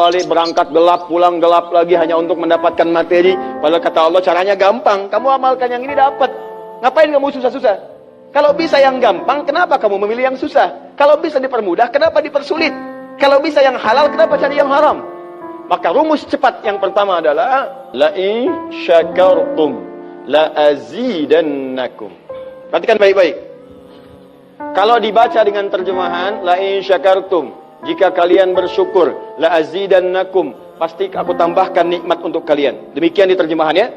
bolak-balik, berangkat gelap, pulang gelap lagi hanya untuk mendapatkan materi. Padahal kata Allah caranya gampang. Kamu amalkan yang ini dapat. Ngapain kamu susah-susah? Kalau bisa yang gampang, kenapa kamu memilih yang susah? Kalau bisa dipermudah, kenapa dipersulit? Kalau bisa yang halal, kenapa cari yang haram? Maka rumus cepat yang pertama adalah la in syakartum la azidannakum. Perhatikan baik-baik. Kalau dibaca dengan terjemahan la in syakartum, jika kalian bersyukur, la azidannakum, pasti aku tambahkan nikmat untuk kalian. Demikian di terjemahannya.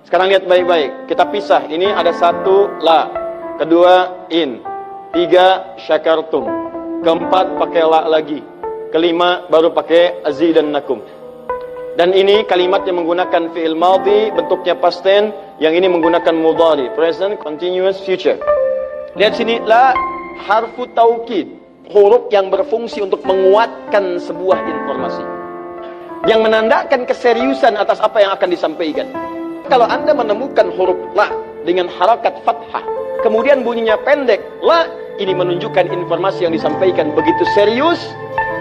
Sekarang lihat baik-baik. Kita pisah. Ini ada satu la, kedua in, tiga syakartum, keempat pakai la lagi, kelima baru pakai azidannakum. Dan ini kalimat yang menggunakan fi'il madhi, bentuknya past tense, yang ini menggunakan mudhari, present continuous future. Lihat sini, la harfu taukid, huruf yang berfungsi untuk menguatkan sebuah informasi, yang menandakan keseriusan atas apa yang akan disampaikan. Kalau Anda menemukan huruf la dengan harakat fathah, kemudian bunyinya pendek, la, ini menunjukkan informasi yang disampaikan begitu serius,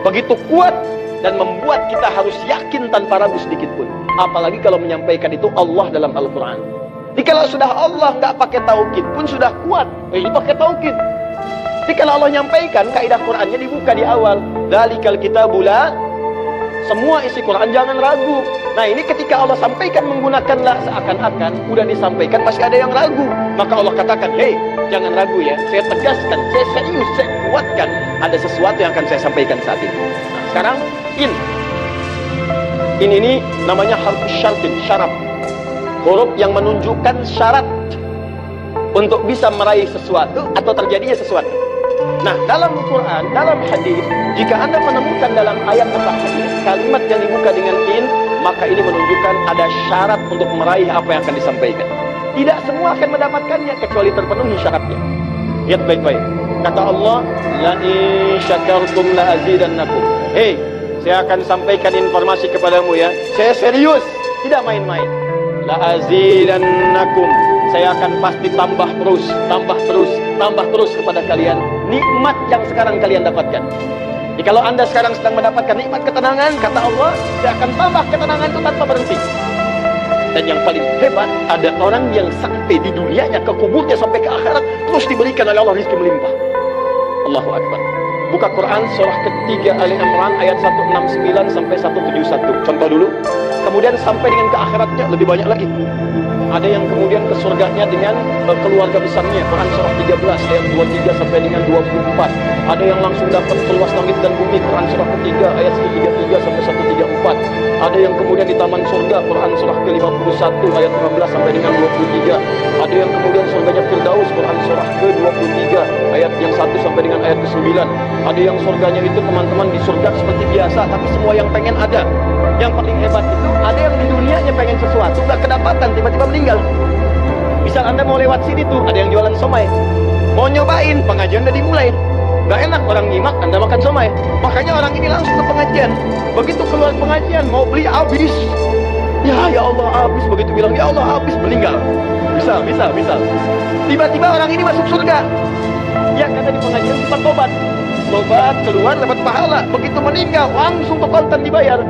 begitu kuat, dan membuat kita harus yakin tanpa ragu sedikit pun. Apalagi kalau menyampaikan itu Allah dalam Al-Quran. Jadi kalau sudah Allah nggak pakai taukid pun sudah kuat. Ini pakai taukid. Jadi kalau Allah nyampaikan, kaidah Qurannya dibuka di awal. Dzalikal kitabu la, semua isi Quran jangan ragu. Nah ini ketika Allah sampaikan menggunakan la, seakan-akan udah disampaikan masih ada yang ragu. Maka Allah katakan, hei jangan ragu ya, saya tegaskan, saya serius, saya kuatkan, ada sesuatu yang akan saya sampaikan saat ini. Nah, sekarang in ini namanya harfu syartin, syarat, huruf yang menunjukkan syarat untuk bisa meraih sesuatu atau terjadinya sesuatu. Nah, dalam Quran, dalam hadis, jika Anda menemukan dalam ayat atau hadis kalimat yang dibuka dengan in, maka ini menunjukkan ada syarat untuk meraih apa yang akan disampaikan. Tidak semua akan mendapatkannya kecuali terpenuhi syaratnya. Lihat baik-baik. Kata Allah, la in syakartum la azidannakum. Hei, saya akan sampaikan informasi kepadamu ya. Saya serius, tidak main-main. La azidannakum. Saya akan pasti tambah terus, tambah terus, tambah terus kepada kalian nikmat yang sekarang kalian dapatkan. Jadi kalau Anda sekarang sedang mendapatkan nikmat ketenangan, kata Allah, saya akan tambah ketenangan itu tanpa berhenti. Dan yang paling hebat, ada orang yang sampai di dunianya, ke kuburnya, sampai ke akhirat, terus diberikan oleh Allah rizki melimpah. Allahu Akbar. Buka Quran surah ketiga Ali Imran ayat 169 sampai 171. Contoh dulu. Kemudian sampai dengan ke akhiratnya lebih banyak lagi. Ada yang kemudian ke surganya dengan keluarga besarnya. Quran surah 13 ayat 23 sampai dengan 24. Ada yang langsung dapat seluas langit dan bumi. Quran surah ketiga ayat 133 sampai 134. Ada yang kemudian di taman surga. Quran surah ke-51 ayat 15 sampai dengan 23. Ada yang kemudian surganya Firdaus. Quran surah ke-23 ayat yang 1 sampai dengan ayat ke-9. Ada yang surganya itu teman-teman di surga seperti biasa, tapi semua yang pengen ada. Yang paling hebat itu ada yang di dunianya pengen sesuatu gak kedapatan, tiba-tiba meninggal. Misal Anda mau lewat sini tuh, ada yang jualan somai, mau nyobain, pengajian udah dimulai. Gak enak orang nyimak, Anda makan somai. Makanya orang ini langsung ke pengajian. Begitu keluar pengajian, mau beli habis. Ya Allah habis. Begitu bilang ya Allah habis, meninggal. Bisa. Tiba-tiba orang ini masuk surga. Ya kata di pengajian sempat tobat, keluar dapat pahala. Begitu meninggal langsung ke kontan dibayar.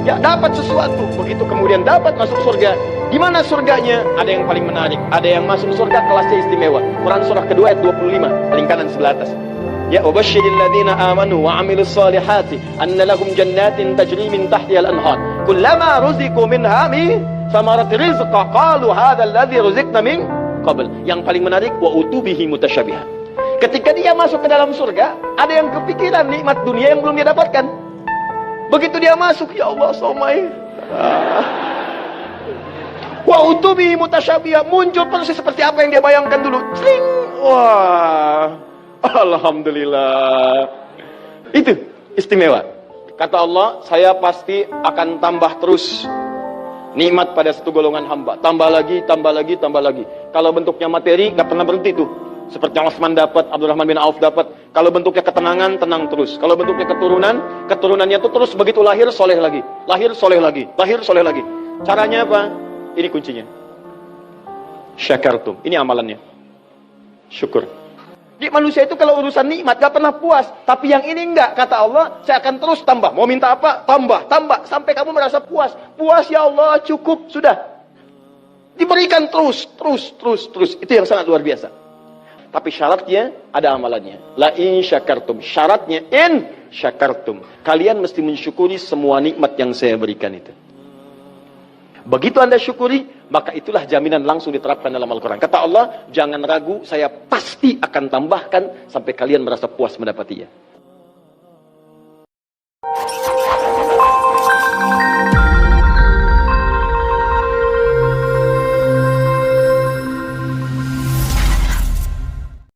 Ya dapat sesuatu. Begitu kemudian dapat masuk surga. Di mana surganya? Ada yang paling menarik. Ada yang masuk surga kelasnya istimewa. Quran surah kedua ayat 25, paling kanan sebelah atas. Ya wabasyiril ladzina amanu wa 'amilus solihati anna lahum jannatin tajri min tahtiha al-anhar. Kullama ruziqu minha min thamarati rizqa qalu hadzal ladzi ruziqna min qabl. Yang paling menarik wa utubihi mutasyabihan. Ketika dia masuk ke dalam surga, ada yang kepikiran nikmat dunia yang belum dia dapatkan. Begitu dia masuk, ya Allah somai. Wa utubihi mutasyabihan, muncul persis seperti apa yang dia bayangkan dulu. Cling. Wah. Alhamdulillah. Itu istimewa. Kata Allah, saya pasti akan tambah terus nikmat pada satu golongan hamba. Tambah lagi. Kalau bentuknya materi, gak pernah berhenti tuh. Seperti yang Utsman dapat, Abdurrahman bin Auf dapat. Kalau bentuknya ketenangan, tenang terus. Kalau bentuknya keturunannya itu terus begitu lahir soleh lagi. Lahir soleh lagi. Caranya apa? Ini kuncinya. Syakartum. Ini amalannya. Syukur. Di manusia itu kalau urusan nikmat gak pernah puas. Tapi yang ini enggak. Kata Allah, saya akan terus tambah. Mau minta apa? Tambah, tambah. Sampai kamu merasa puas. Puas ya Allah, cukup. Sudah. Diberikan terus. Itu yang sangat luar biasa. Tapi syaratnya ada amalannya. La in syakartum. Syaratnya in syakartum. Kalian mesti mensyukuri semua nikmat yang saya berikan itu. Begitu Anda syukuri, maka itulah jaminan langsung diterapkan dalam Al-Quran. Kata Allah, jangan ragu, saya pasti akan tambahkan sampai kalian merasa puas mendapatinya.